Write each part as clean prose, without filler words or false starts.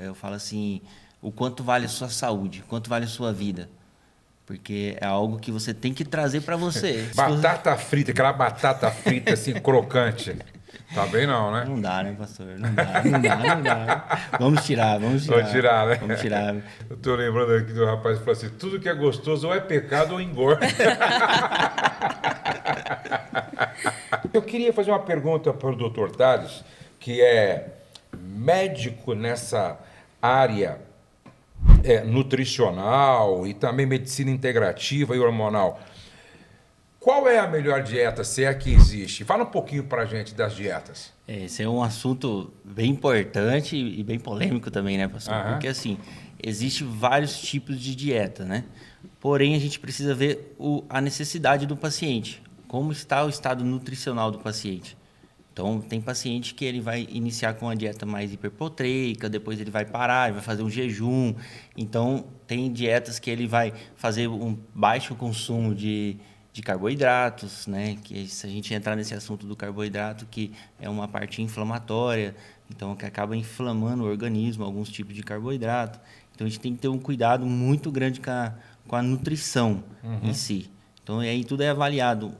eu falo assim, o quanto vale a sua saúde, o quanto vale a sua vida. Porque é algo que você tem que trazer para você. Batata frita, aquela batata frita assim, crocante. Tá bem não, né? Não dá, né, pastor? Não dá, não dá, não dá. Vamos tirar, vamos Vou tirar. tirar, né? Vamos tirar. Eu tô lembrando aqui do rapaz que falou assim, tudo que é gostoso ou é pecado ou engorda. Eu queria fazer uma pergunta para o Dr. Tales, que é médico nessa área nutricional e também medicina integrativa e hormonal. Qual é a melhor dieta, se é que existe? Fala um pouquinho para a gente das dietas. Esse é um assunto bem importante e bem polêmico também, né, pastor? Aham. Porque, assim, existem vários tipos de dieta, né? Porém, a gente precisa ver a necessidade do paciente. Como está o estado nutricional do paciente. Então, tem paciente que ele vai iniciar com uma dieta mais hiperproteica, depois ele vai parar, ele vai fazer um jejum. Então, tem dietas que ele vai fazer um baixo consumo de carboidratos, né? Que se a gente entrar nesse assunto do carboidrato, que é uma parte inflamatória, então que acaba inflamando o organismo, alguns tipos de carboidrato. Então, a gente tem que ter um cuidado muito grande com a nutrição em si. Então, aí tudo é avaliado.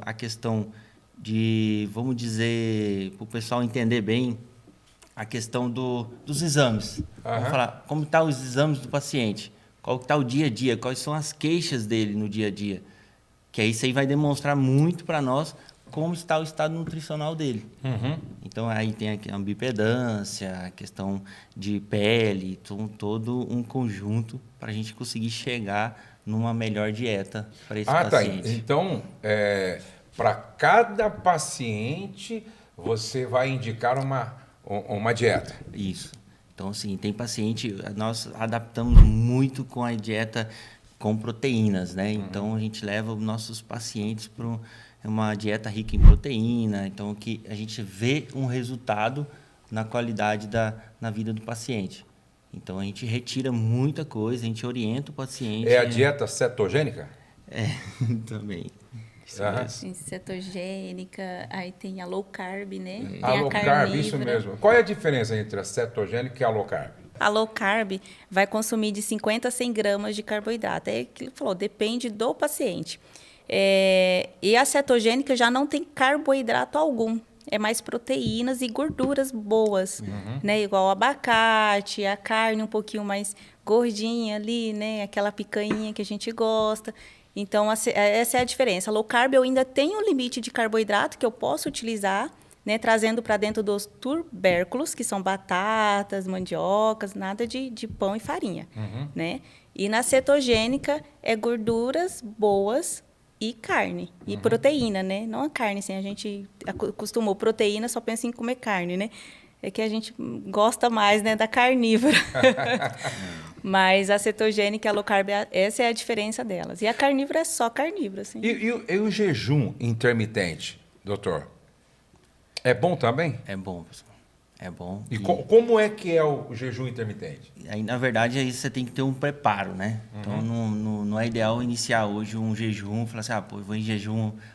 A questão de, vamos dizer, para o pessoal entender bem, a questão dos exames. Vamos falar, como estão os exames do paciente? Qual está o dia a dia? Quais são as queixas dele no dia a dia? Que aí isso aí vai demonstrar muito para nós como está o estado nutricional dele. Então, aí tem a bipedância, a questão de pele, todo um conjunto para a gente conseguir chegar numa melhor dieta para esse paciente. Tá. Então, para cada paciente, você vai indicar uma dieta. Isso. Então, assim, tem paciente... Nós adaptamos muito com a dieta com proteínas, né? Então, a gente leva os nossos pacientes para uma dieta rica em proteína. Então, que a gente vê um resultado na qualidade na vida do paciente. Então, a gente retira muita coisa, a gente orienta o paciente. É a dieta cetogênica? Também. Isso Aham. mesmo. Tem cetogênica, aí tem a low carb, né? Tem A low carb, carnívora. isso mesmo. Qual é a diferença entre a cetogênica e a low carb? A low carb vai consumir de 50 a 100 gramas de carboidrato. É aquilo que falou, depende do paciente. E a cetogênica já não tem carboidrato algum. É mais proteínas e gorduras boas, né? Igual o abacate, a carne um pouquinho mais gordinha ali, né? Aquela picanha que a gente gosta. Então, essa é a diferença. A low carb eu ainda tenho um limite de carboidrato que eu posso utilizar, né, trazendo para dentro dos tubérculos, que são batatas, mandiocas, nada de pão e farinha. Né? E na cetogênica é gorduras boas e carne. E proteína, né? Não a carne, assim, a gente acostumou proteína, só pensa em comer carne, né? É que a gente gosta mais, né, da carnívora. Mas a cetogênica e a low carb, essa é a diferença delas. E a carnívora é só carnívora, assim. E o jejum intermitente, doutor? É bom também? É bom, pessoal. É bom. E como é que é o jejum intermitente? Aí, na verdade, aí você tem que ter um preparo, né? Então, não é ideal iniciar hoje um jejum, falar assim, pô,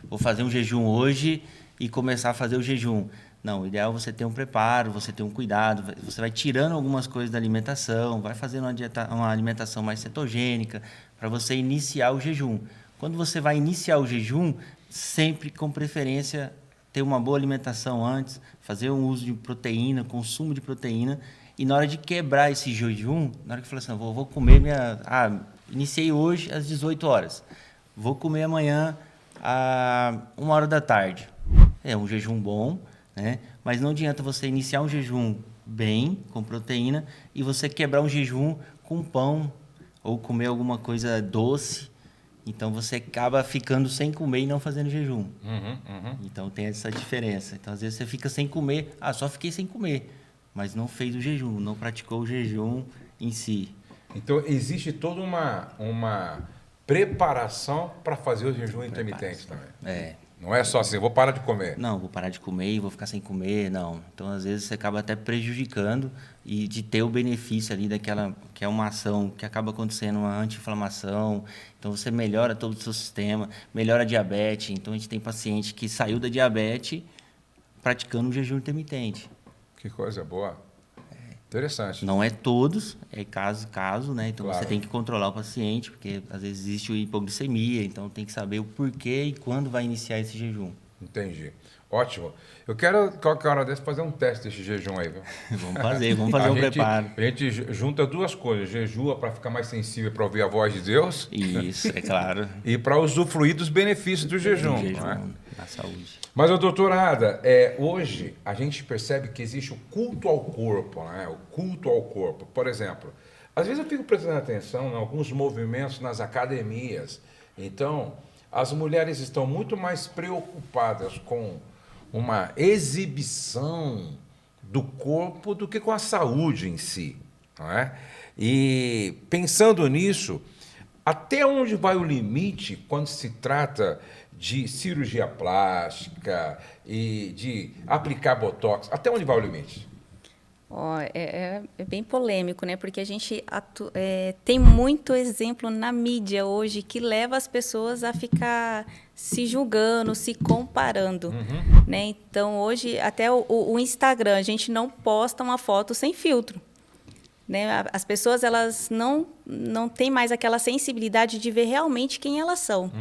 vou fazer um jejum hoje e começar a fazer o jejum. Não, o ideal é você ter um preparo, você ter um cuidado, você vai tirando algumas coisas da alimentação, vai fazendo uma alimentação mais cetogênica para você iniciar o jejum. Quando você vai iniciar o jejum, sempre com preferência ter uma boa alimentação antes, fazer um uso de proteína, consumo de proteína, e na hora de quebrar esse jejum, na hora que eu falar assim, vou comer iniciei hoje às 18 horas, vou comer amanhã às 1h da tarde. É um jejum bom, né? Mas não adianta você iniciar um jejum bem, com proteína, e você quebrar um jejum com pão, ou comer alguma coisa doce. Então, você acaba ficando sem comer e não fazendo jejum. Então, tem essa diferença. Então, às vezes, você fica sem comer. Só fiquei sem comer. Mas não fez o jejum, não praticou o jejum em si. Então, existe toda uma preparação para fazer o jejum intermitente também. Não é só assim, vou parar de comer. Não, vou parar de comer e vou ficar sem comer, não. Então, às vezes, você acaba até prejudicando e de ter o benefício ali daquela, que é uma ação que acaba acontecendo, uma anti-inflamação. Então, você melhora todo o seu sistema, melhora a diabetes. Então, a gente tem paciente que saiu da diabetes praticando o jejum intermitente. Que coisa boa. Interessante. Não é todos, é caso a caso, né? Então Claro. você tem que controlar o paciente, porque às vezes existe hipoglicemia, então tem que saber o porquê e quando vai iniciar esse jejum. Entendi. Ótimo. Eu quero, qualquer hora dessa, fazer um teste desse jejum aí, viu? Vamos fazer um preparo. A gente junta duas coisas. Jejua para ficar mais sensível para ouvir a voz de Deus. Isso, é claro. E para usufruir dos benefícios do jejum. Não é? Na saúde. Mas, doutora Ada, hoje a gente percebe que existe o culto ao corpo, né? O culto ao corpo. Por exemplo, às vezes eu fico prestando atenção em alguns movimentos nas academias. Então, as mulheres estão muito mais preocupadas com uma exibição do corpo do que com a saúde em si, não é? E pensando nisso, até onde vai o limite quando se trata de cirurgia plástica e de aplicar botox? Até onde vai o limite? É bem polêmico, né? Porque a gente tem muito exemplo na mídia hoje que leva as pessoas a ficar se julgando, se comparando, né? Então, hoje, até o Instagram, a gente não posta uma foto sem filtro, né? As pessoas, elas não têm mais aquela sensibilidade de ver realmente quem elas são.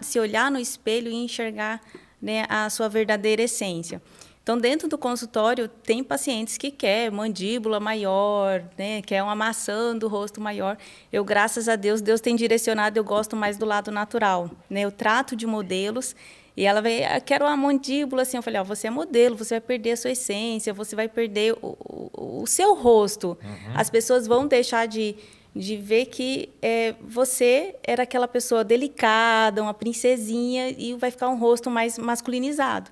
Se olhar no espelho e enxergar, né, a sua verdadeira essência. Então, dentro do consultório, tem pacientes que querem mandíbula maior, né, quer uma maçã do rosto maior. Eu, graças a Deus, Deus tem direcionado, eu gosto mais do lado natural, né? Eu trato de modelos e ela veio, eu quero uma mandíbula assim. Eu falei, você é modelo, você vai perder a sua essência, você vai perder o seu rosto. As pessoas vão deixar de ver que você era aquela pessoa delicada, uma princesinha, e vai ficar um rosto mais masculinizado.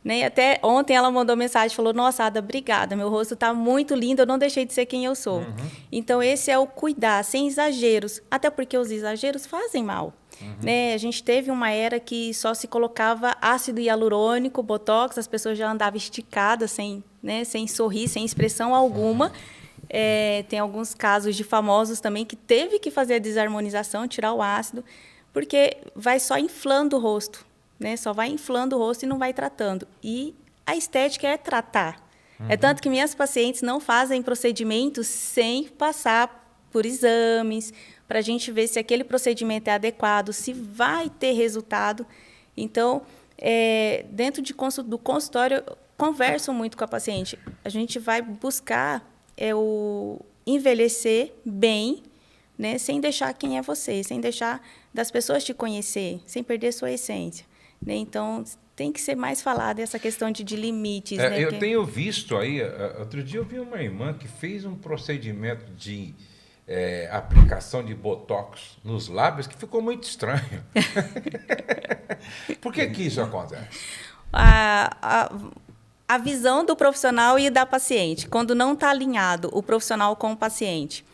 Né? Até ontem ela mandou mensagem, falou, nossa, Ada, obrigada, meu rosto está muito lindo, eu não deixei de ser quem eu sou. Então, esse é o cuidar, sem exageros, até porque os exageros fazem mal. Né? A gente teve uma era que só se colocava ácido hialurônico, botox, as pessoas já andavam esticadas, sem sorrir, sem expressão alguma. Tem alguns casos de famosos também que teve que fazer a desarmonização, tirar o ácido, porque vai só inflando o rosto. Né? Só vai inflando o rosto e não vai tratando. E a estética é tratar. É tanto que minhas pacientes não fazem procedimentos sem passar por exames, para a gente ver se aquele procedimento é adequado, se vai ter resultado. Então, dentro do consultório, eu converso muito com a paciente. A gente vai buscar o envelhecer bem, né? Sem deixar quem é você, sem deixar das pessoas te conhecer, sem perder sua essência. Né? Então, tem que ser mais falada essa questão de limites. Né? Eu tenho visto aí, outro dia eu vi uma irmã que fez um procedimento de aplicação de botox nos lábios que ficou muito estranho. Por que isso acontece? A visão do profissional e da paciente, quando não está alinhado o profissional com o paciente.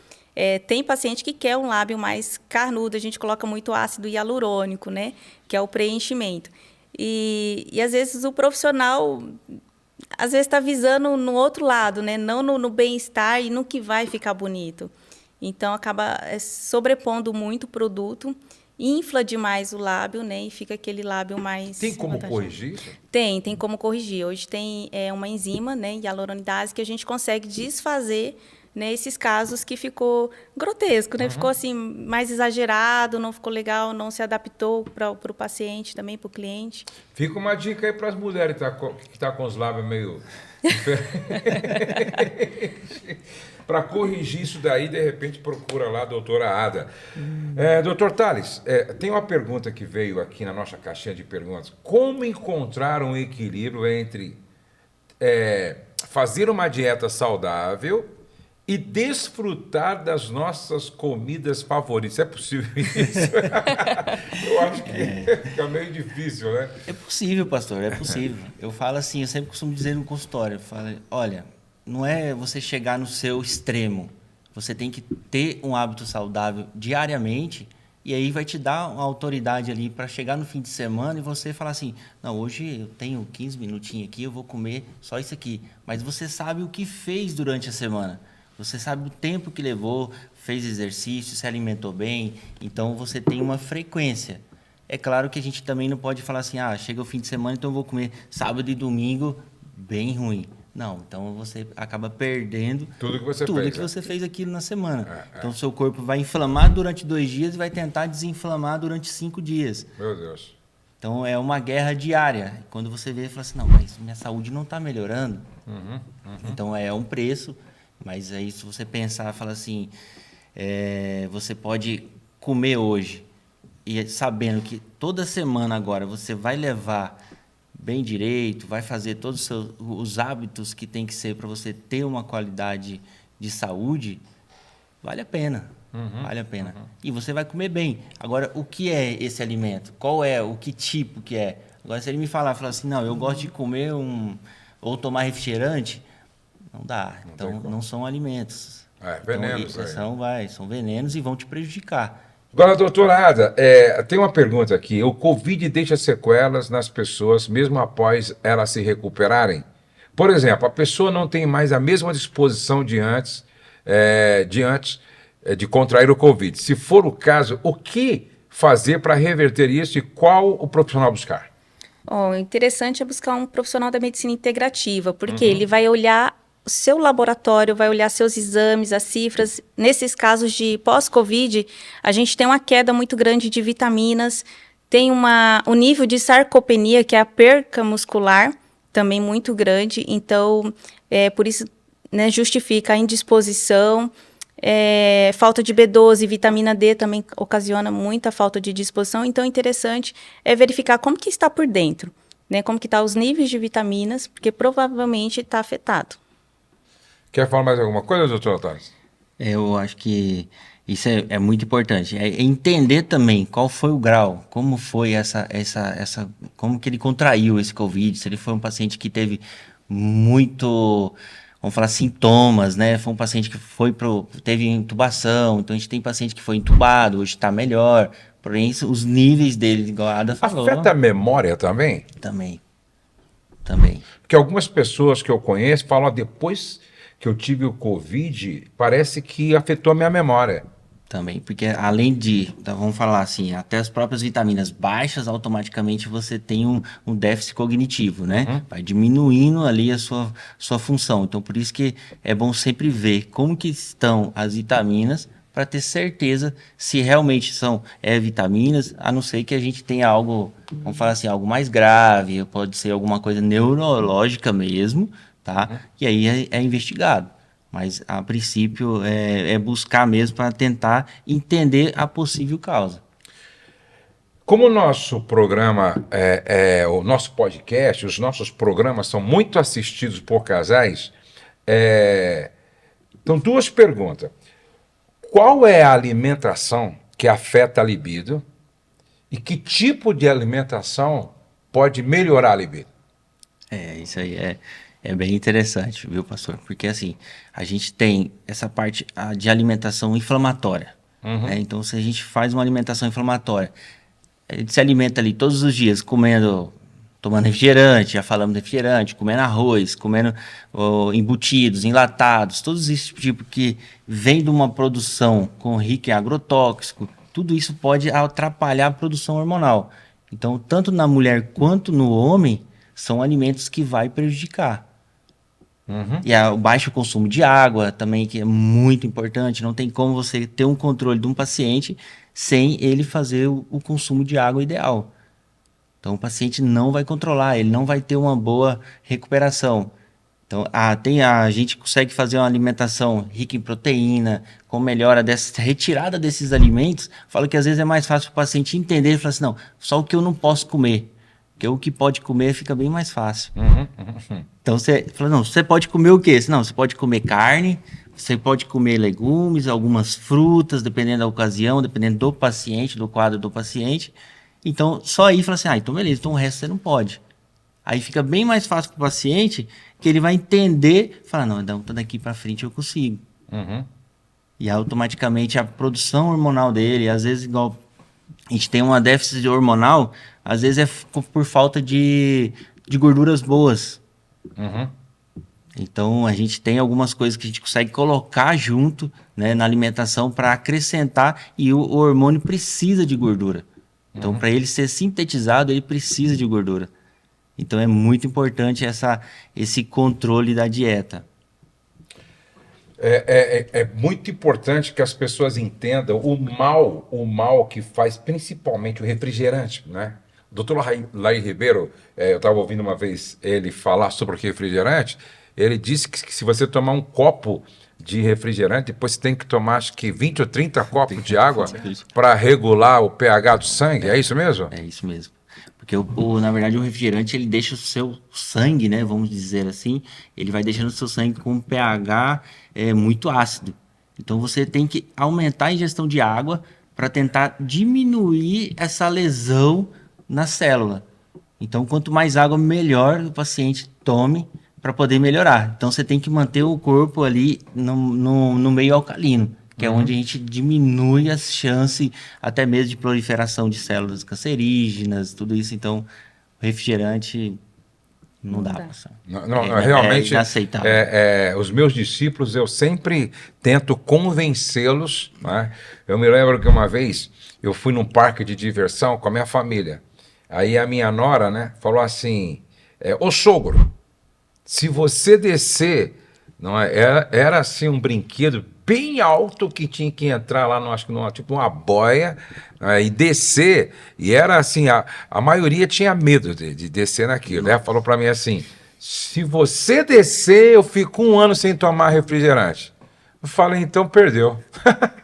Tem paciente que quer um lábio mais carnudo, a gente coloca muito ácido hialurônico, né? Que é o preenchimento. E às vezes, o profissional está visando no outro lado, né? Não no bem-estar e no que vai ficar bonito. Então, acaba sobrepondo muito o produto, infla demais o lábio, né? E fica aquele lábio mais... Tem como corrigir isso? Tem como corrigir. Hoje tem uma enzima, né? Hialuronidase, que a gente consegue desfazer, né, esses casos que ficou grotesco, né? Ficou assim, mais exagerado, não ficou legal, não se adaptou para o paciente também, para o cliente. Fica uma dica aí para as mulheres que tá com os lábios meio... Para corrigir isso daí, de repente procura lá a doutora Ada. Doutor Tales, tem uma pergunta que veio aqui na nossa caixinha de perguntas. Como encontrar um equilíbrio entre fazer uma dieta saudável e desfrutar das nossas comidas favoritas? É possível isso? Eu acho que fica meio difícil, né? É possível, pastor, é possível. Eu falo assim, eu sempre costumo dizer no consultório, eu falo, olha, não é você chegar no seu extremo, você tem que ter um hábito saudável diariamente, e aí vai te dar uma autoridade ali para chegar no fim de semana e você falar assim, não, hoje eu tenho 15 minutinhos aqui, eu vou comer só isso aqui. Mas você sabe o que fez durante a semana. Você sabe o tempo que levou, fez exercício, se alimentou bem, então você tem uma frequência. É claro que a gente também não pode falar assim, chega o fim de semana, então eu vou comer sábado e domingo, bem ruim. Não, então você acaba perdendo Tudo que você tudo fez, que é. você fez aquilo na semana. Então, o seu corpo vai inflamar durante 2 dias e vai tentar desinflamar durante 5 dias. Meu Deus. Então, é uma guerra diária. Quando você vê, fala assim, não, mas minha saúde não está melhorando. Então, é um preço. Mas aí, se você pensar, fala assim, você pode comer hoje e sabendo que toda semana agora você vai levar bem direito, vai fazer todos os hábitos que tem que ser para você ter uma qualidade de saúde, vale a pena. Vale a pena. E você vai comer bem. Agora, o que é esse alimento? Qual é? O que tipo que é? Agora, se ele me falar assim, não, eu gosto de comer ou tomar refrigerante, não dá. Então, não são alimentos. Venenos. Então, são venenos e vão te prejudicar. Agora, doutora Ada, tem uma pergunta aqui. O Covid deixa sequelas nas pessoas mesmo após elas se recuperarem? Por exemplo, a pessoa não tem mais a mesma disposição de antes de contrair o Covid. Se for o caso, o que fazer para reverter isso e qual o profissional buscar? O interessante é buscar um profissional da medicina integrativa, porque ele vai olhar o seu laboratório, vai olhar seus exames, as cifras. Nesses casos de pós-Covid, a gente tem uma queda muito grande de vitaminas, tem o nível de sarcopenia, que é a perca muscular, também muito grande. Então, por isso, né, justifica a indisposição, falta de B12, vitamina D também ocasiona muita falta de disposição. Então, interessante é verificar como que está por dentro, né, como que estão os níveis de vitaminas, porque provavelmente está afetado. Quer falar mais alguma coisa, doutor Otávio? Eu acho que isso é muito importante. É entender também qual foi o grau, como foi como que ele contraiu esse Covid, se ele foi um paciente que teve muito, vamos falar, sintomas, né? Foi um paciente que teve intubação, então a gente tem paciente que foi intubado, hoje está melhor, porém os níveis dele, igual a Ada falou... Afeta a memória também? Também. Porque algumas pessoas que eu conheço falam, depois que eu tive o Covid, parece que afetou a minha memória. Também, porque além vamos falar assim, até as próprias vitaminas baixas, automaticamente você tem um déficit cognitivo, né? Vai diminuindo ali a sua função. Então, por isso que é bom sempre ver como que estão as vitaminas para ter certeza se realmente são vitaminas, a não ser que a gente tenha algo, vamos falar assim, algo mais grave, pode ser alguma coisa neurológica mesmo, tá? E aí é investigado. Mas, a princípio, é buscar mesmo para tentar entender a possível causa. Como o nosso programa, o nosso podcast, os nossos programas são muito assistidos por casais, então 2 perguntas. Qual é a alimentação que afeta a libido e que tipo de alimentação pode melhorar a libido? Isso aí é bem interessante, viu, pastor? Porque, assim, a gente tem essa parte de alimentação inflamatória. Né? Então, se a gente faz uma alimentação inflamatória, a gente se alimenta ali todos os dias tomando refrigerante, já falamos de refrigerante, comendo arroz, comendo embutidos, enlatados, todos esses tipos que vem de uma produção rica em agrotóxico, tudo isso pode atrapalhar a produção hormonal. Então, tanto na mulher quanto no homem, são alimentos que vai prejudicar. E o baixo consumo de água também, que é muito importante. Não tem como você ter um controle de um paciente sem ele fazer o consumo de água ideal. Então, o paciente não vai controlar, ele não vai ter uma boa recuperação. Então, a gente consegue fazer uma alimentação rica em proteína, com melhora dessa retirada desses alimentos. Falo que às vezes é mais fácil para o paciente entender e falar assim, não, só o que eu não posso comer. Porque o que pode comer fica bem mais fácil. Então, você fala, não, você pode comer o quê? Não, você pode comer carne, você pode comer legumes, algumas frutas, dependendo da ocasião, dependendo do paciente, do quadro do paciente. Então, só aí fala assim, então beleza, então o resto você não pode. Aí fica bem mais fácil para o paciente, que ele vai entender, falar, não, então daqui para frente eu consigo. E automaticamente a produção hormonal dele, às vezes igual a gente tem uma déficit hormonal, às vezes é por falta de gorduras boas. Então, a gente tem algumas coisas que a gente consegue colocar junto, né, na alimentação para acrescentar, e o hormônio precisa de gordura. Então, para ele ser sintetizado, ele precisa de gordura. Então é muito importante esse controle da dieta. É muito importante que as pessoas entendam o mal que faz principalmente o refrigerante, né? O doutor Laí Ribeiro, eu estava ouvindo uma vez ele falar sobre o refrigerante, ele disse que se você tomar um copo de refrigerante, depois você tem que tomar acho que 20 ou 30 copos de água para regular o pH do sangue, é isso mesmo? É isso mesmo. Porque, na verdade, o refrigerante, ele deixa o seu sangue, né, vamos dizer assim, ele vai deixando o seu sangue com um pH muito ácido. Então, você tem que aumentar a ingestão de água para tentar diminuir essa lesão na célula. Então, quanto mais água, melhor o paciente tome para poder melhorar. Então, você tem que manter o corpo ali no meio alcalino, que é onde a gente diminui as chances até mesmo de proliferação de células cancerígenas, tudo isso. Então, o refrigerante não dá. Realmente, é inaceitável. Os meus discípulos, eu sempre tento convencê-los, né? Eu me lembro que uma vez eu fui num parque de diversão com a minha família. Aí a minha nora, né, falou assim, ô sogro, se você descer, não é, era assim um brinquedo bem alto que tinha que entrar lá, acho que tipo uma boia, e descer, e era assim, a maioria tinha medo de descer naquilo. Ela falou para mim assim, se você descer, eu fico 1 ano sem tomar refrigerante. Eu falei, então perdeu.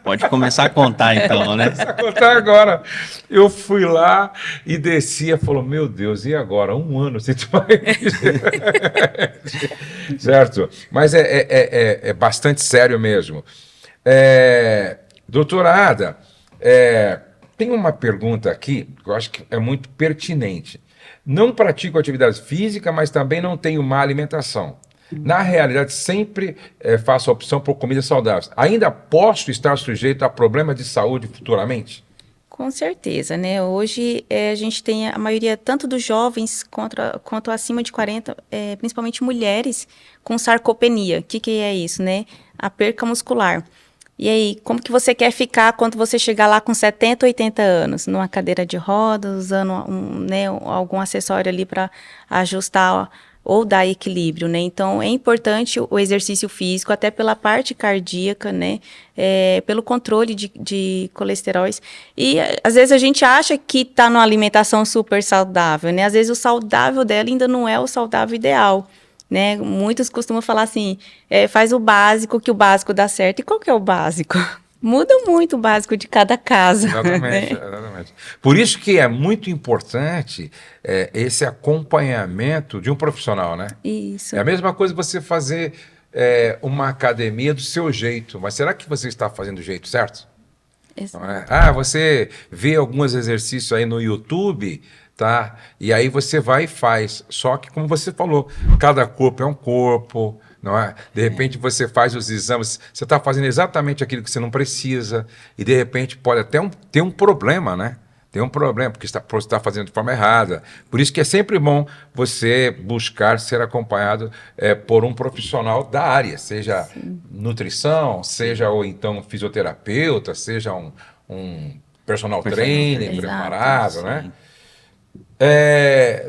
Pode começar a contar então, né? Começar a contar agora. Eu fui lá e descia, falou, meu Deus, e agora? 1 ano sem tomar refrigerante. Certo? Mas é bastante sério mesmo. Doutora Ada, tem uma pergunta aqui que eu acho que é muito pertinente. Não pratico atividade física, mas também não tenho má alimentação. Na realidade, sempre faço a opção por comidas saudáveis. Ainda posso estar sujeito a problemas de saúde futuramente? Com certeza, né? Hoje a gente tem a maioria, tanto dos jovens quanto acima de 40, principalmente mulheres, com sarcopenia. O que é isso, né? A perca muscular. E aí, como que você quer ficar quando você chegar lá com 70, 80 anos? Numa cadeira de rodas, usando algum acessório ali para ajustar ou dar equilíbrio, né? Então, é importante o exercício físico, até pela parte cardíaca, né? Pelo controle de colesteróis. E, às vezes, a gente acha que está numa alimentação super saudável, né? Às vezes, o saudável dela ainda não é o saudável ideal, né? Muitos costumam falar assim, faz o básico, que o básico dá certo. E qual que é o básico? Muda muito o básico de cada casa. Exatamente, exatamente. Por isso que é muito importante esse acompanhamento de um profissional, né? Isso. É a mesma coisa você fazer uma academia do seu jeito, mas será que você está fazendo do jeito certo? Exato. Não é? Você vê alguns exercícios aí no YouTube, tá? E aí você vai e faz. Só que, como você falou, cada corpo é um corpo, não é? De repente você faz os exames, você está fazendo exatamente aquilo que você não precisa, e de repente pode até ter um problema, né? Tem um problema, porque você está fazendo de forma errada. Por isso que é sempre bom você buscar ser acompanhado por um profissional da área, seja nutrição, seja ou então fisioterapeuta, seja um personal trainer preparado, né?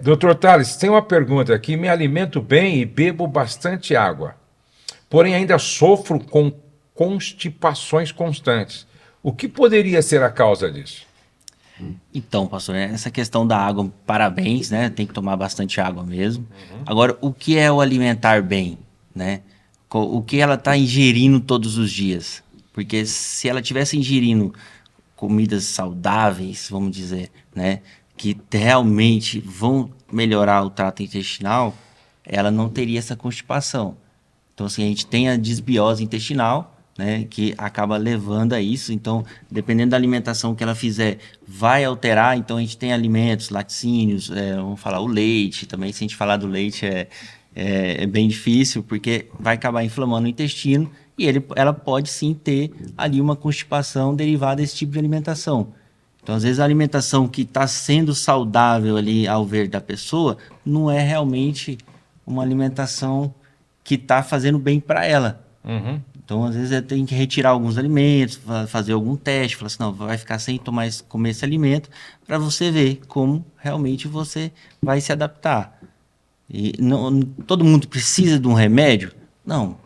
Doutor Tales, tem uma pergunta aqui. Me alimento bem e bebo bastante água, porém ainda sofro com constipações constantes. O que poderia ser a causa disso? Então, pastor, essa questão da água, parabéns, né? Tem que tomar bastante água mesmo. Agora, o que é o alimentar bem, né? O que ela está ingerindo todos os dias? Porque se ela estivesse ingerindo comidas saudáveis, vamos dizer, né? Que realmente vão melhorar o trato intestinal, ela não teria essa constipação. Então, assim, a gente tem a desbiose intestinal, né, que acaba levando a isso. Então, dependendo da alimentação que ela fizer, vai alterar. Então, a gente tem alimentos, laticínios, vamos falar o leite também. Se a gente falar do leite, é bem difícil, porque vai acabar inflamando o intestino e ela pode sim ter ali uma constipação derivada desse tipo de alimentação. Então, às vezes, a alimentação que está sendo saudável ali ao ver da pessoa não é realmente uma alimentação que está fazendo bem para ela. Então, às vezes, tem que retirar alguns alimentos, fazer algum teste, falar assim, não, vai ficar sem comer esse alimento, para você ver como realmente você vai se adaptar. E todo mundo precisa de um remédio? Não.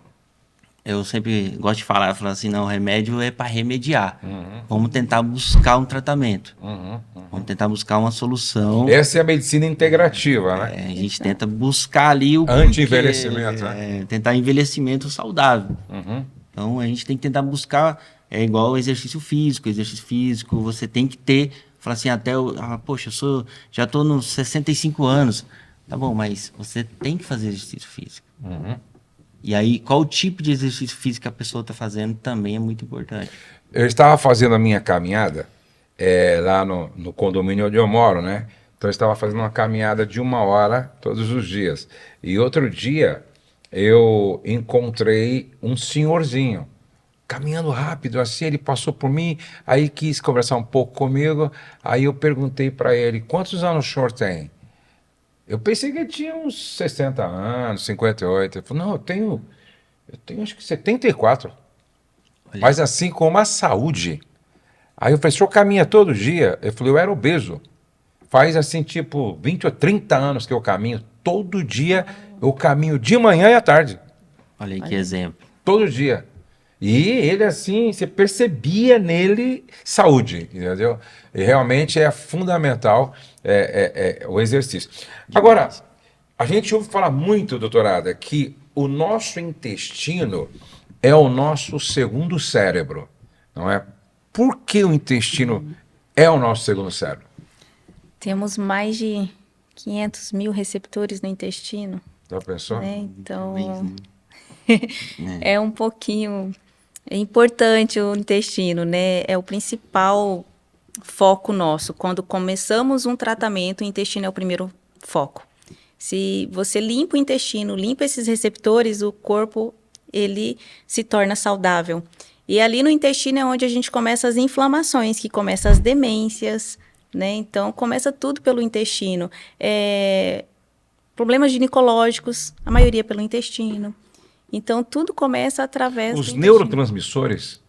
Eu sempre gosto de falar assim, não, o remédio é para remediar. Vamos tentar buscar um tratamento. Vamos tentar buscar uma solução. Essa é a medicina integrativa, né? A gente tenta buscar ali o Anti-envelhecimento, né? tentar envelhecimento saudável. Então, a gente tem que tentar buscar, igual o exercício físico. Exercício físico, você tem que ter, falar assim, poxa, já estou nos 65 anos. Tá bom, mas você tem que fazer exercício físico. E aí, qual o tipo de exercício físico que a pessoa está fazendo também é muito importante. Eu estava fazendo a minha caminhada lá no condomínio onde eu moro, né? Então eu estava fazendo uma caminhada de 1 hora todos os dias. E outro dia eu encontrei um senhorzinho caminhando rápido assim, ele passou por mim, aí quis conversar um pouco comigo, aí eu perguntei para ele, quantos anos o senhor tem? Eu pensei que ele tinha uns 60 anos, 58. Ele falou, não, eu tenho acho que 74. Olha. Mas assim como a saúde. Aí eu falei, o senhor caminha todo dia? Ele falou, eu era obeso. Faz assim, tipo, 20 ou 30 anos que eu caminho. Todo dia eu caminho de manhã e à tarde. Olha aí que exemplo. Todo dia. E ele, assim, você percebia nele saúde, entendeu? E realmente é fundamental o exercício. Agora, a gente ouve falar muito, doutorada, que o nosso intestino é o nosso segundo cérebro, não é? Por que o intestino é o nosso segundo cérebro? Temos mais de 500 mil receptores no intestino. Já pensou? Né? Então, Né? é um pouquinho... É importante o intestino, né? É o principal foco nosso. Quando começamos um tratamento, o intestino é o primeiro foco. Se você limpa o intestino, limpa esses receptores, o corpo, ele se torna saudável. E ali no intestino é onde a gente começa as inflamações, que começam as demências, né? Então, começa tudo pelo intestino. Problemas ginecológicos, a maioria pelo intestino. Então, tudo começa através do intestino. Os neurotransmissores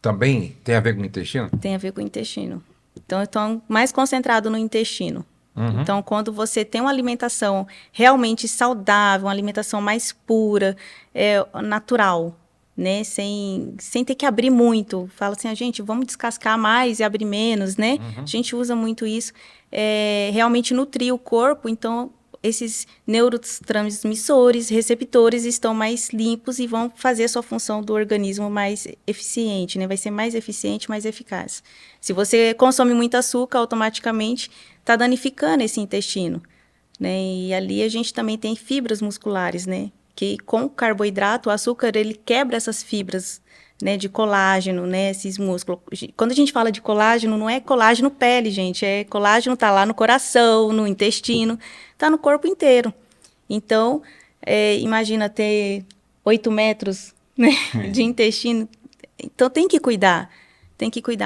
também têm a ver com o intestino? Tem a ver com o intestino. Então, estão mais concentrado no intestino. Então, quando você tem uma alimentação realmente saudável, uma alimentação mais pura, natural, né? Sem ter que abrir muito. Fala assim, gente, vamos descascar mais e abrir menos, né? A gente usa muito isso. Realmente nutrir o corpo, então... Esses neurotransmissores, receptores estão mais limpos e vão fazer a sua função do organismo mais eficiente, né? Vai ser mais eficiente, mais eficaz. Se você consome muito açúcar, automaticamente está danificando esse intestino, né? E ali a gente também tem fibras musculares, né? Que com o carboidrato, o açúcar, ele quebra essas fibras, né, de colágeno, né, esses músculos. Quando a gente fala de colágeno, não é colágeno pele, gente, colágeno tá lá no coração, no intestino, tá no corpo inteiro. Então, imagina ter 8 metros, né, de intestino. Então, tem que cuidar.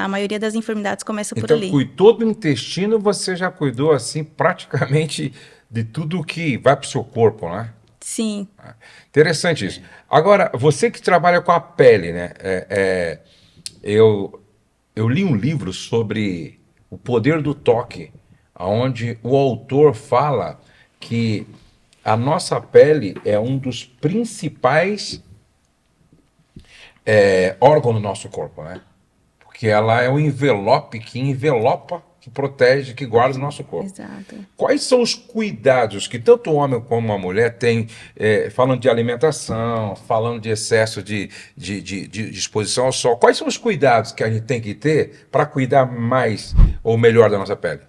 A maioria das enfermidades começa por ali. Então, cuidou do intestino, você já cuidou, assim, praticamente de tudo que vai para o seu corpo, né? Sim. Interessante isso. Agora, você que trabalha com a pele, né? Eu li um livro sobre o poder do toque, onde o autor fala que a nossa pele é um dos principais órgãos do nosso corpo, né? Porque ela é um envelope que envelopa, que protege, que guarda o nosso corpo. Exato. Quais são os cuidados que tanto o homem como a mulher têm, falando de alimentação, falando de excesso de exposição ao sol? Quais são os cuidados que a gente tem que ter para cuidar mais ou melhor da nossa pele?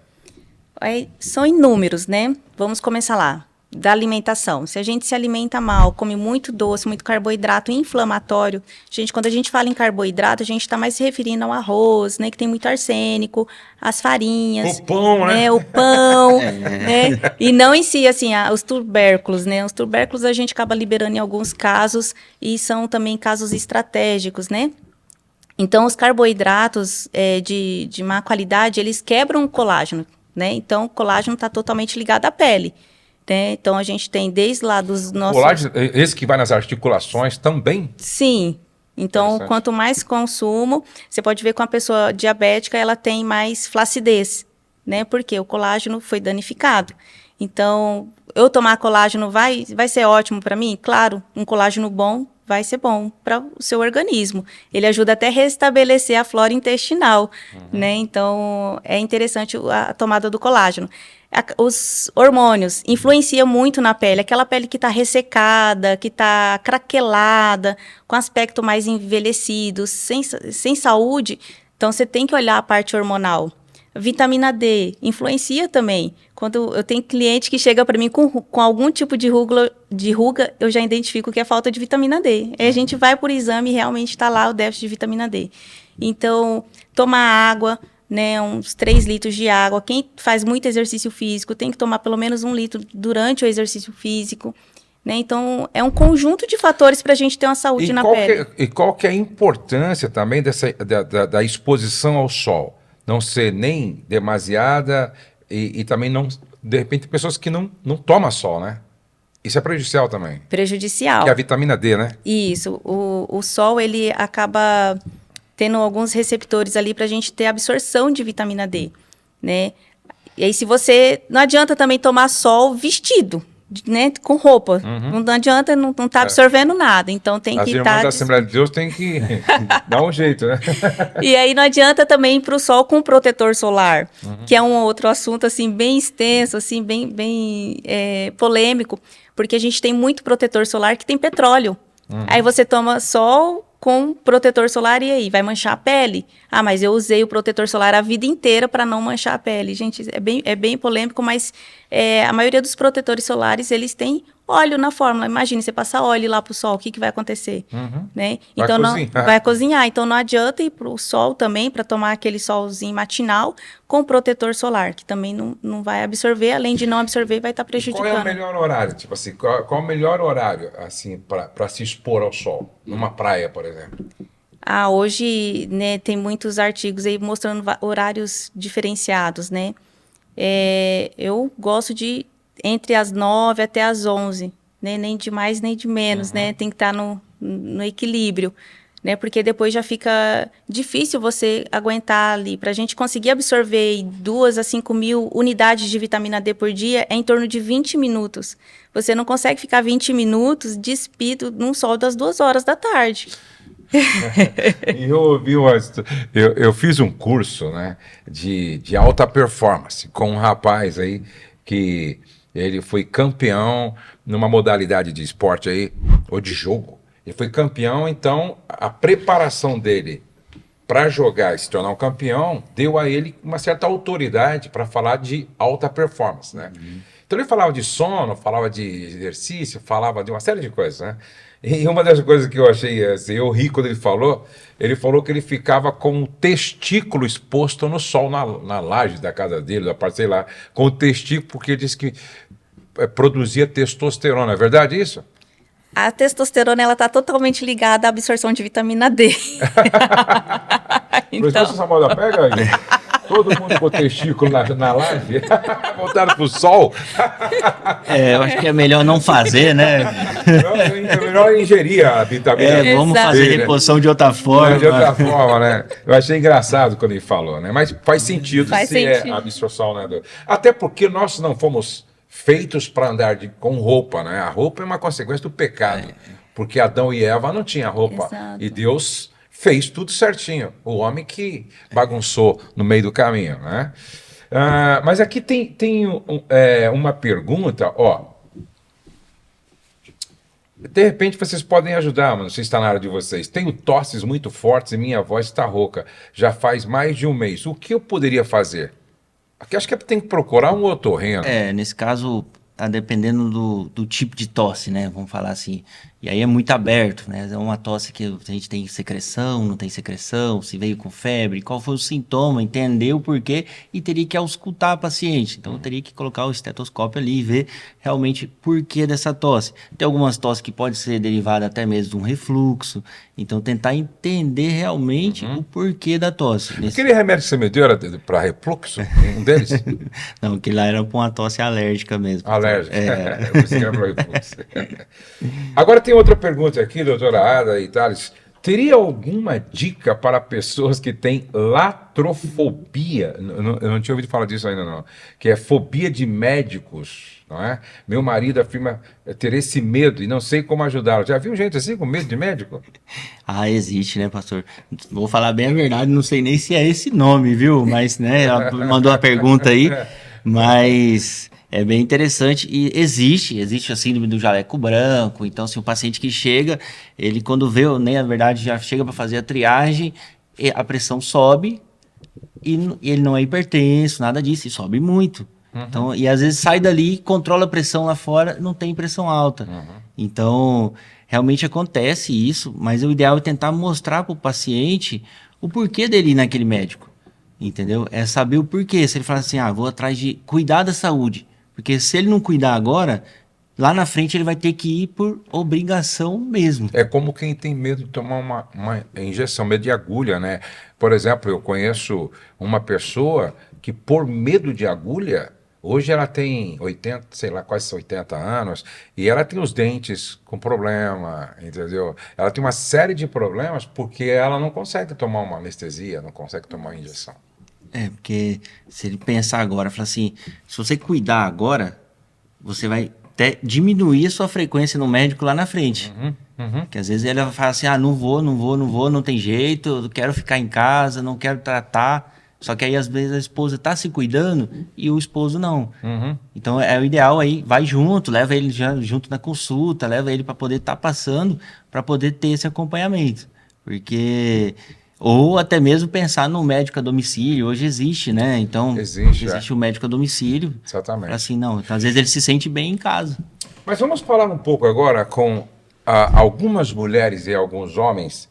São inúmeros, né? Vamos começar lá. Da alimentação. Se a gente se alimenta mal, come muito doce, muito carboidrato inflamatório, quando a gente fala em carboidrato, a gente está mais se referindo ao arroz, né, que tem muito arsênico, as farinhas, o pão, né? O pão, né? E não em si, assim, os tubérculos, né? Os tubérculos a gente acaba liberando em alguns casos e são também casos estratégicos, né? Então, os carboidratos de má qualidade, eles quebram o colágeno, né? Então, o colágeno está totalmente ligado à pele. Né? Então, a gente tem desde lá dos nossos... Colágeno, esse que vai nas articulações também? Sim. Então, quanto mais consumo, você pode ver que uma pessoa diabética, ela tem mais flacidez, né? Porque o colágeno foi danificado. Então, eu tomar colágeno vai ser ótimo para mim? Claro, um colágeno bom vai ser bom para o seu organismo. Ele ajuda até a restabelecer a flora intestinal, né? Então, é interessante a tomada do colágeno. Os hormônios influenciam muito na pele. Aquela pele que está ressecada, que está craquelada, com aspecto mais envelhecido, sem saúde. Então, você tem que olhar a parte hormonal. Vitamina D influencia também. Quando eu tenho cliente que chega para mim com algum tipo de ruga, eu já identifico que é falta de vitamina D. Aí a gente vai por exame e realmente está lá o déficit de vitamina D. Então, tomar água, né, uns 3 litros de água. Quem faz muito exercício físico tem que tomar pelo menos 1 litro durante o exercício físico. Né? Então, é um conjunto de fatores para a gente ter uma saúde na pele. E qual que é a importância também da exposição ao sol? Não ser nem demasiada e também não, de repente, pessoas que não tomam sol, né? Isso é prejudicial também. Prejudicial. Que é a vitamina D, né? Isso. O sol, ele acaba tendo alguns receptores ali para a gente ter absorção de vitamina D, né? E aí, se você... Não adianta também tomar sol vestido, né, com roupa. Não adianta, não tá absorvendo nada. Então, tem que estar... As irmãs da Assembleia de Deus têm que dar um jeito, né? E aí, não adianta também ir para o sol com protetor solar, que é um outro assunto, assim, bem extenso, assim, bem polêmico, porque a gente tem muito protetor solar que tem petróleo. Aí você toma sol com protetor solar e aí? Vai manchar a pele? Ah, mas eu usei o protetor solar a vida inteira para não manchar a pele. Gente, é bem polêmico, mas a maioria dos protetores solares, eles têm óleo na fórmula. Imagine, você passar óleo lá para o sol, o que vai acontecer? Né? Então, vai cozinhar. Então, não adianta ir para o sol também, para tomar aquele solzinho matinal com protetor solar, que também não vai absorver. Além de não absorver, vai estar prejudicando. Qual é o melhor horário? Tipo assim, qual é o melhor horário assim, para se expor ao sol? Numa praia, por exemplo? Hoje, né, tem muitos artigos aí mostrando horários diferenciados, né? Eu gosto de entre as 9 até as 11, né? Nem de mais nem de menos, né? Tem que estar no equilíbrio, né? Porque depois já fica difícil você aguentar ali. Para a gente conseguir absorver 2 a 5 mil unidades de vitamina D por dia, é em torno de 20 minutos. Você não consegue ficar 20 minutos despido num sol das 2 horas da tarde. Eu fiz um curso, né, de alta performance com um rapaz aí que ele foi campeão numa modalidade de esporte aí, ou de jogo. Ele foi campeão, então a preparação dele para jogar e se tornar um campeão deu a ele uma certa autoridade para falar de alta performance, né? Então ele falava de sono, falava de exercício, falava de uma série de coisas, né? E uma das coisas que eu achei, assim, eu ri quando ele falou que ele ficava com o testículo exposto no sol, na laje da casa dele, da parte, sei lá, com o testículo, porque ele disse que produzia testosterona. É verdade isso? A testosterona, ela está totalmente ligada à absorção de vitamina D. Por isso essa moda pega aí. Todo mundo com o testículo na laje, voltaram pro sol. Eu acho que é melhor não fazer, né? É melhor ingerir a vitamina D. Vamos fazer reposição de outra forma. De outra forma, né? Eu achei engraçado quando ele falou, né? Mas faz sentido se a absorção, né? Até porque nós não fomos feitos para andar com roupa, né? A roupa é uma consequência do pecado. Porque Adão e Eva não tinham roupa. Exato. E Deus fez tudo certinho. O homem que bagunçou no meio do caminho, né? Mas aqui tem uma pergunta, ó. De repente vocês podem ajudar, mas não sei se está na área de vocês. Tenho tosses muito fortes e minha voz está rouca. Já faz mais de um mês. O que eu poderia fazer? Aqui acho que tem que procurar um otorrino. Nesse caso, tá dependendo do tipo de tosse, né? Vamos falar assim. E aí é muito aberto, né? É uma tosse que a gente tem secreção, não tem secreção, se veio com febre, qual foi o sintoma, entender o porquê e teria que auscultar a paciente. Então eu teria que colocar o estetoscópio ali e ver realmente o porquê dessa tosse. Tem algumas tosses que podem ser derivadas até mesmo de um refluxo. Então tentar entender realmente o porquê da tosse. Aquele remédio que você me deu era para refluxo? Um deles? Não, aquele lá era para uma tosse alérgica mesmo. Alérgica? Eu pensei que era para refluxo. Agora tem outra pergunta aqui, doutora Ada e Thales. Teria alguma dica para pessoas que têm latrofobia? Eu não tinha ouvido falar disso ainda, não. Que é fobia de médicos, não é? Meu marido afirma ter esse medo e não sei como ajudá-lo. Já viu gente assim com medo de médico? Ah, existe, né, pastor? Vou falar bem a verdade, não sei nem se é esse nome, viu? Mas, né, ela mandou a pergunta aí, mas é bem interessante e existe a síndrome do jaleco branco. Então, se um paciente que chega, ele quando vê, né, na verdade, já chega para fazer a triagem, a pressão sobe e ele não é hipertenso, nada disso, e sobe muito. Então, e às vezes sai dali, controla a pressão lá fora, não tem pressão alta. Então, realmente acontece isso, mas o ideal é tentar mostrar para o paciente o porquê dele ir naquele médico, entendeu? É saber o porquê. Se ele falar assim, vou atrás de cuidar da saúde, porque se ele não cuidar agora, lá na frente ele vai ter que ir por obrigação mesmo. É como quem tem medo de tomar uma injeção, medo de agulha, né? Por exemplo, eu conheço uma pessoa que por medo de agulha, hoje ela tem 80, sei lá, quase 80 anos, e ela tem os dentes com problema, entendeu? Ela tem uma série de problemas porque ela não consegue tomar uma anestesia, não consegue tomar uma injeção. Porque se ele pensar agora, falar assim, se você cuidar agora, você vai até diminuir a sua frequência no médico lá na frente. Que às vezes ele vai falar assim, não vou, não tem jeito, eu quero ficar em casa, não quero tratar. Só que aí às vezes a esposa está se cuidando e o esposo não. Então é o ideal aí, vai junto, leva ele já junto na consulta, leva ele para poder estar passando, para poder ter esse acompanhamento. Porque... Ou até mesmo pensar no médico a domicílio, hoje existe, né? Então, existe o médico a domicílio. Exatamente. Assim, não, então, às vezes ele se sente bem em casa. Mas vamos falar um pouco agora com algumas mulheres e alguns homens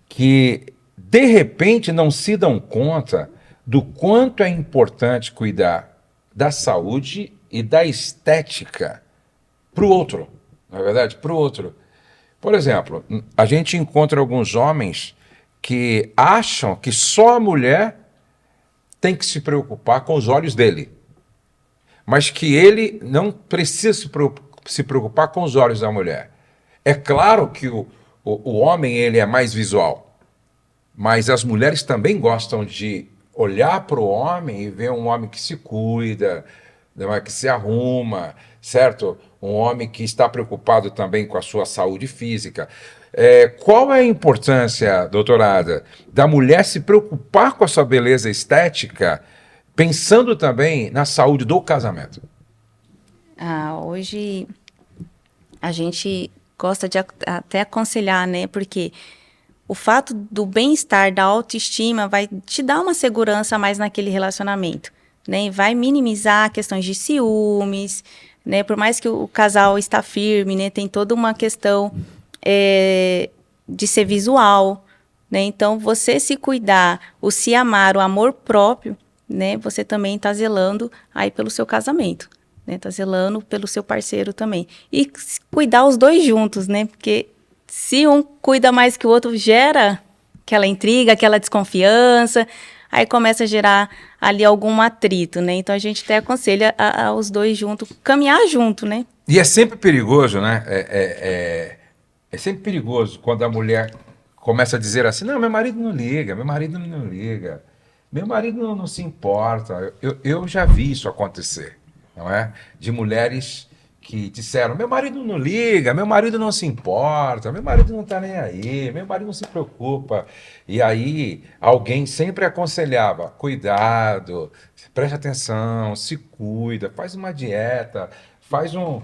que, de repente, não se dão conta do quanto é importante cuidar da saúde e da estética para o outro, não é verdade? Para o outro. Por exemplo, a gente encontra alguns homens que acham que só a mulher tem que se preocupar com os olhos dele, mas que ele não precisa se preocupar com os olhos da mulher. É claro que o homem ele é mais visual, mas as mulheres também gostam de olhar para o homem e ver um homem que se cuida, que se arruma, certo? Um homem que está preocupado também com a sua saúde física. Qual é a importância, doutorada, da mulher se preocupar com a sua beleza estética, pensando também na saúde do casamento? Hoje a gente gosta de até aconselhar, né? Porque o fato do bem-estar, da autoestima, vai te dar uma segurança a mais naquele relacionamento, né? E vai minimizar questões de ciúmes, né? Por mais que o casal está firme, né? Tem toda uma questão de ser visual, né? Então, você se cuidar, o se amar, o amor próprio, né? Você também está zelando aí pelo seu casamento, né? Está zelando pelo seu parceiro também. E cuidar os dois juntos, né? Porque se um cuida mais que o outro, gera aquela intriga, aquela desconfiança, aí começa a gerar ali algum atrito, né? Então, a gente até aconselha os dois juntos, caminhar junto, né? E é sempre perigoso, né? É sempre perigoso quando a mulher começa a dizer assim, não, meu marido não liga, meu marido não se importa. Eu já vi isso acontecer, não é? De mulheres que disseram, meu marido não liga, meu marido não se importa, meu marido não está nem aí, meu marido não se preocupa. E aí alguém sempre aconselhava, cuidado, preste atenção, se cuida, faz uma dieta, faz um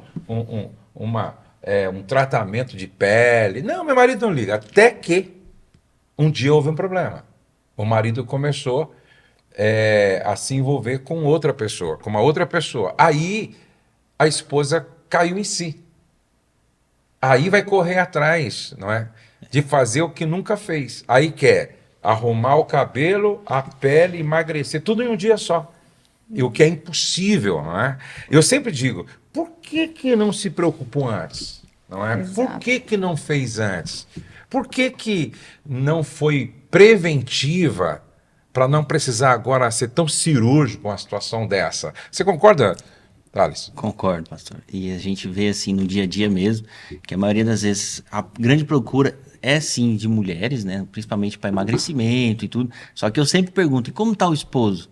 tratamento de pele. Não, meu marido não liga. Até que um dia houve um problema. O marido começou a se envolver com outra pessoa, com uma outra pessoa. Aí a esposa caiu em si. Aí vai correr atrás, não é? De fazer o que nunca fez. Aí quer arrumar o cabelo, a pele, emagrecer, tudo em um dia só. E o que é impossível, não é? Eu sempre digo, por que não se preocupou antes? Não é? Por que não fez antes? Por que não foi preventiva para não precisar agora ser tão cirúrgico com uma situação dessa? Você concorda, Thales? Concordo, pastor. E a gente vê assim no dia a dia mesmo, que a maioria das vezes a grande procura é sim de mulheres, né? Principalmente para emagrecimento e tudo. Só que eu sempre pergunto, e como está o esposo?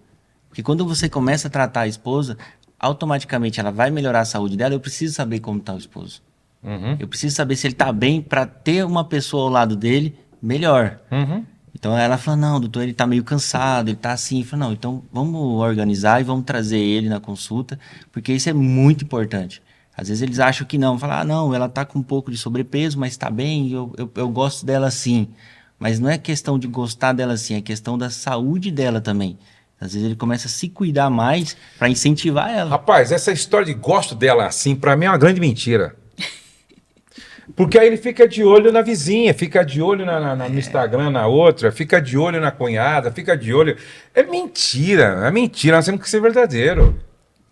Porque quando você começa a tratar a esposa, automaticamente ela vai melhorar a saúde dela. Eu preciso saber como está o esposo. Eu preciso saber se ele está bem para ter uma pessoa ao lado dele melhor. Então ela fala, não, doutor, ele está meio cansado, ele está assim. Eu falo, não, então vamos organizar e vamos trazer ele na consulta, porque isso é muito importante. Às vezes eles acham que não, falam, não, ela está com um pouco de sobrepeso, mas está bem, eu gosto dela assim. Mas não é questão de gostar dela assim, é questão da saúde dela também. Às vezes ele começa a se cuidar mais para incentivar ela. Rapaz, essa história de gosto dela assim, pra mim é uma grande mentira. Porque aí ele fica de olho na vizinha, fica de olho no Instagram na outra, fica de olho na cunhada, fica de olho... É mentira, nós temos que ser verdadeiro.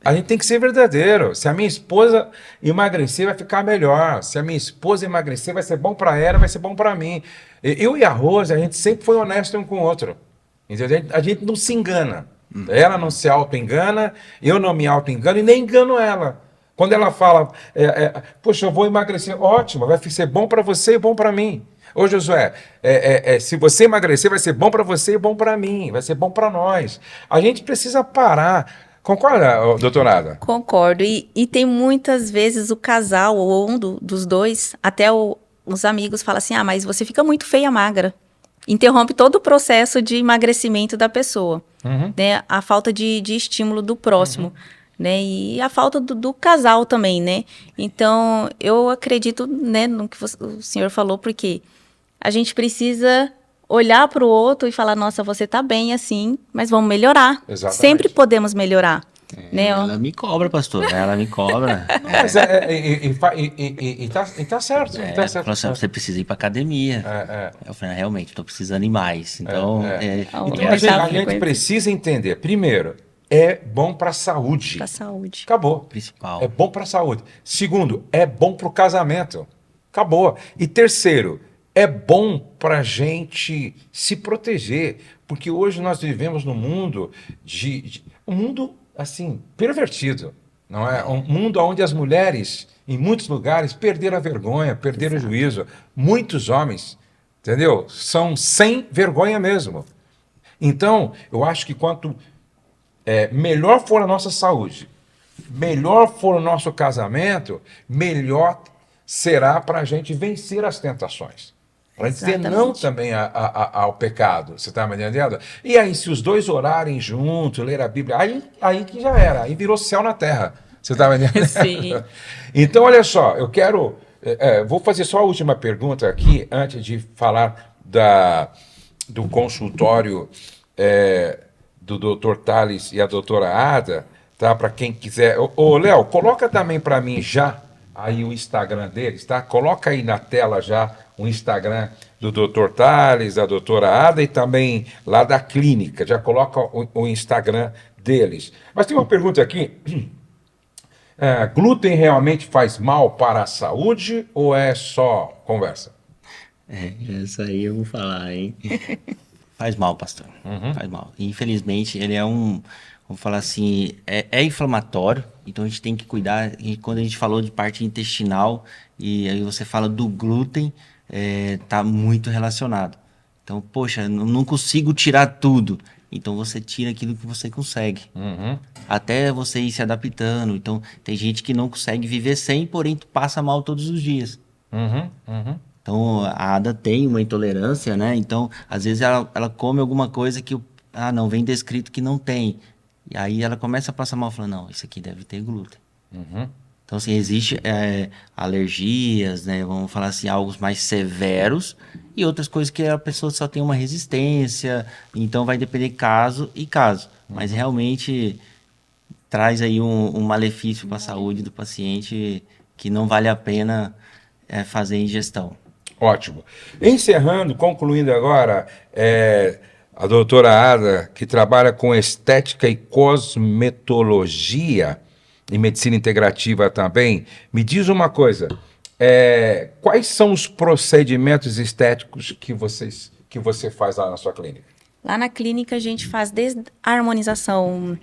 A gente tem que ser verdadeiro. Se a minha esposa emagrecer, vai ficar melhor. Se a minha esposa emagrecer, vai ser bom para ela, vai ser bom para mim. Eu e a Rose, a gente sempre foi honesto um com o outro. Entendeu? A gente não se engana. Ela não se auto-engana, eu não me auto-engano e nem engano ela. Quando ela fala, poxa, eu vou emagrecer, ótimo, vai ser bom para você e bom para mim. Ô Josué, se você emagrecer, vai ser bom para você e bom para mim, vai ser bom para nós. A gente precisa parar. Concorda, doutorada? Concordo. E tem muitas vezes o casal, ou dos dois, até os amigos falam assim, mas você fica muito feia magra. Interrompe todo o processo de emagrecimento da pessoa. Né? A falta de estímulo do próximo. Né? E a falta do casal também, né? Então, eu acredito, né, no que o senhor falou, porque a gente precisa olhar para o outro e falar, nossa, você está bem assim, mas vamos melhorar. Exatamente. Sempre podemos melhorar. Né? Ela me cobra, pastor. Ela me cobra. Mas tá certo. Tá certo. Falou assim, você precisa ir para academia. Eu falei, realmente, estou precisando ir mais. Então, Então a gente precisa entender, primeiro, é bom para a saúde. Para a saúde. Acabou. Principal. É bom para a saúde. Segundo, é bom para o casamento. Acabou. E terceiro, é bom para a gente se proteger. Porque hoje nós vivemos num mundo um mundo assim, pervertido. Não é? Um mundo onde as mulheres, em muitos lugares, perderam a vergonha, perderam o juízo. Muitos homens, entendeu? São sem vergonha mesmo. Então, eu acho que quanto melhor for a nossa saúde, melhor for o nosso casamento, melhor será para a gente vencer as tentações. Para dizer não também ao pecado, você está me entendendo? E aí, se os dois orarem juntos, ler a Bíblia, aí que já era, aí virou céu na terra, você está me entendendo? Sim. Então, olha só, eu quero, vou fazer só a última pergunta aqui, antes de falar do consultório do Dr. Tales e a doutora Ada, tá? Para quem quiser. Ô, Léo, coloca também para mim já aí o Instagram deles, tá? Coloca aí na tela já o Instagram do Dr. Tales, da doutora Ada e também lá da clínica. Já coloca o Instagram deles. Mas tem uma pergunta aqui. Glúten realmente faz mal para a saúde ou é só conversa? Essa aí eu vou falar, hein? Faz mal, pastor. Faz mal. Infelizmente, ele é vamos falar assim, é inflamatório, então a gente tem que cuidar. E quando a gente falou de parte intestinal, e aí você fala do glúten, tá muito relacionado. Então, poxa, não consigo tirar tudo. Então você tira aquilo que você consegue. Até você ir se adaptando. Então, tem gente que não consegue viver sem, porém passa mal todos os dias. Então, a Ada tem uma intolerância, né? Então, às vezes ela come alguma coisa que, não, vem descrito que não tem. E aí ela começa a passar mal, falando, não, isso aqui deve ter glúten. Então, assim, existe alergias, né? Vamos falar assim, algo mais severos e outras coisas que a pessoa só tem uma resistência. Então, vai depender caso e caso. Mas, realmente, traz aí um malefício para a saúde do paciente que não vale a pena fazer ingestão. Ótimo. Encerrando, concluindo agora, a doutora Ada, que trabalha com estética e cosmetologia e medicina integrativa também, me diz uma coisa, quais são os procedimentos estéticos que você faz lá na sua clínica? Lá na clínica a gente faz desde a harmonização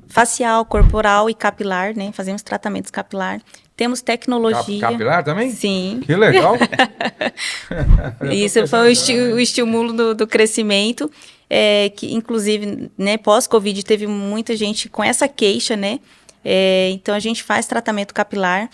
facial, corporal e capilar, né? Fazemos tratamentos capilar. Temos tecnologia. Capilar também? Sim. Que legal. Isso foi o estímulo do crescimento, que inclusive, né, pós-Covid teve muita gente com essa queixa, né? Então a gente faz tratamento capilar,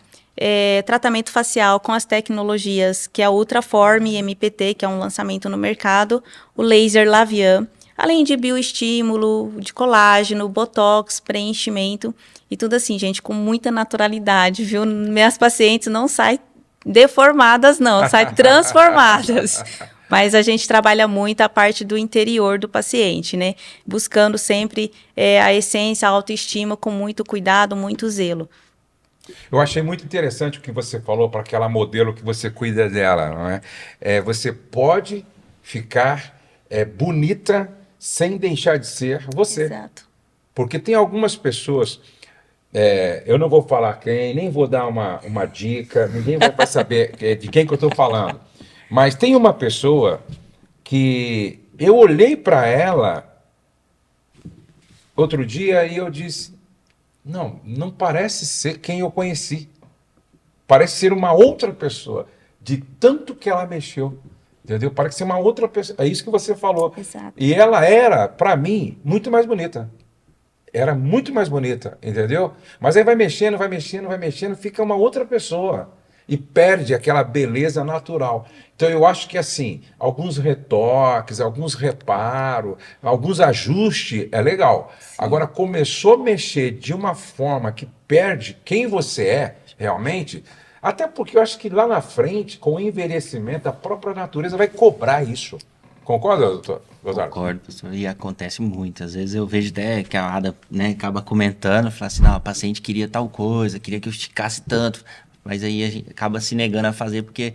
tratamento facial com as tecnologias que é a Ultraform MPT, que é um lançamento no mercado, o laser Lavian, além de bioestímulo, de colágeno, botox, preenchimento e tudo assim, gente, com muita naturalidade, viu? Minhas pacientes não saem deformadas, não, saem transformadas. Mas a gente trabalha muito a parte do interior do paciente, né? Buscando sempre a essência, a autoestima com muito cuidado, muito zelo. Eu achei muito interessante o que você falou para aquela modelo que você cuida dela, não é? Você pode ficar bonita sem deixar de ser você. Exato. Porque tem algumas pessoas, eu não vou falar quem, nem vou dar uma dica, ninguém vai saber de quem que eu estou falando. Mas tem uma pessoa que eu olhei para ela outro dia e eu disse, não parece ser quem eu conheci. Parece ser uma outra pessoa, de tanto que ela mexeu. Entendeu? Parece ser uma outra pessoa. É isso que você falou. Exato. E ela era, para mim, muito mais bonita. Era muito mais bonita, entendeu? Mas aí vai mexendo, fica uma outra pessoa. E perde aquela beleza natural. Então eu acho que assim, alguns retoques, alguns reparos, alguns ajustes é legal. Sim. Agora começou a mexer de uma forma que perde quem você é realmente, até porque eu acho que lá na frente, com o envelhecimento, a própria natureza vai cobrar isso. Concorda, doutor? Concordo, professor. E acontece muito. Às vezes eu vejo até que a Ada, né, acaba comentando, fala assim, não, a paciente queria tal coisa, queria que eu esticasse tanto. Mas aí a gente acaba se negando a fazer porque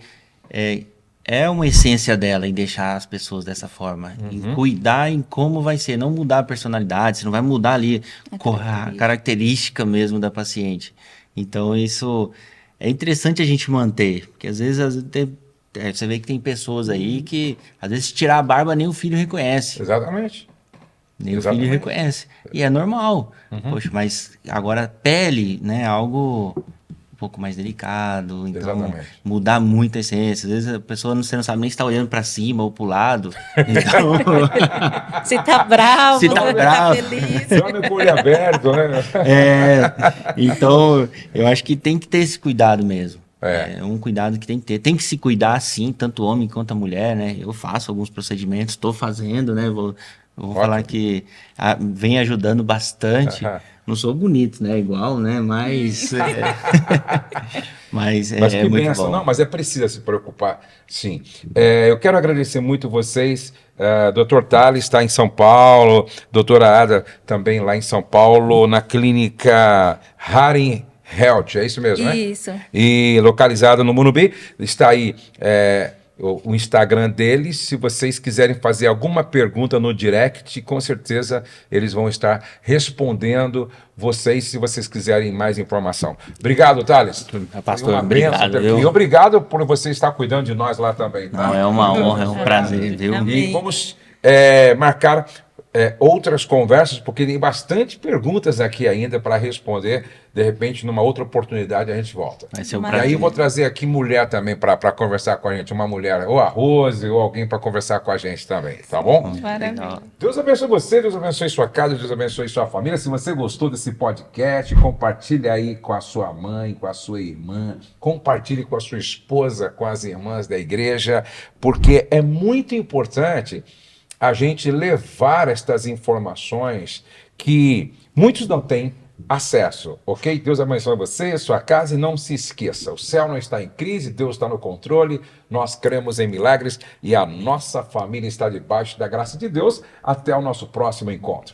é uma essência dela em deixar as pessoas dessa forma. Em cuidar em como vai ser, não mudar a personalidade, você não vai mudar ali a característica mesmo da paciente. Então isso é interessante a gente manter, porque às vezes você vê que tem pessoas aí que às vezes se tirar a barba nem o filho reconhece. Exatamente. Nem o filho reconhece. E é normal. Poxa, mas agora pele, né, algo um pouco mais delicado, então exatamente. Mudar muito a essência. Às vezes a pessoa você não sabe nem se está olhando para cima ou para o lado. Então... se tá bravo, se tá bravo. Tá feliz. Dorme com o olho aberto, né? Então, eu acho que tem que ter esse cuidado mesmo. É um cuidado que tem que ter. Tem que se cuidar, sim, tanto o homem quanto a mulher, né? Eu faço alguns procedimentos, estou fazendo, né? Vou falar que vem ajudando bastante. Não sou bonito, né? Igual, né? Mas mas é muito benção. bom. Não, mas é preciso se preocupar, sim. Eu quero agradecer muito vocês. Dr. Thales está em São Paulo, doutora Ada também lá em São Paulo, na clínica Haring Health, é isso mesmo, né? Isso. E localizada no Morumbi, está aí o Instagram deles. Se vocês quiserem fazer alguma pergunta no direct, com certeza eles vão estar respondendo vocês, se vocês quiserem mais informação. Obrigado, Thales. Pastor, obrigado. E obrigado por você estar cuidando de nós lá também. Tá? Não, é uma honra, é um prazer, viu? E vamos marcar outras conversas, porque tem bastante perguntas aqui ainda para responder. De repente, numa outra oportunidade, a gente volta. Vai ser um E prazer. aí vou trazer aqui mulher também para conversar com a gente. Uma mulher, ou a Rose, ou alguém para conversar com a gente também, tá bom? Maravilha. Deus abençoe você, Deus abençoe sua casa, Deus abençoe sua família. Se você gostou desse podcast, compartilhe aí com a sua mãe, com a sua irmã, compartilhe com a sua esposa, com as irmãs da igreja, porque é muito importante a gente levar estas informações que muitos não têm acesso, ok? Deus abençoe você, sua casa, e não se esqueça, o céu não está em crise, Deus está no controle, nós cremos em milagres e a nossa família está debaixo da graça de Deus. Até o nosso próximo encontro.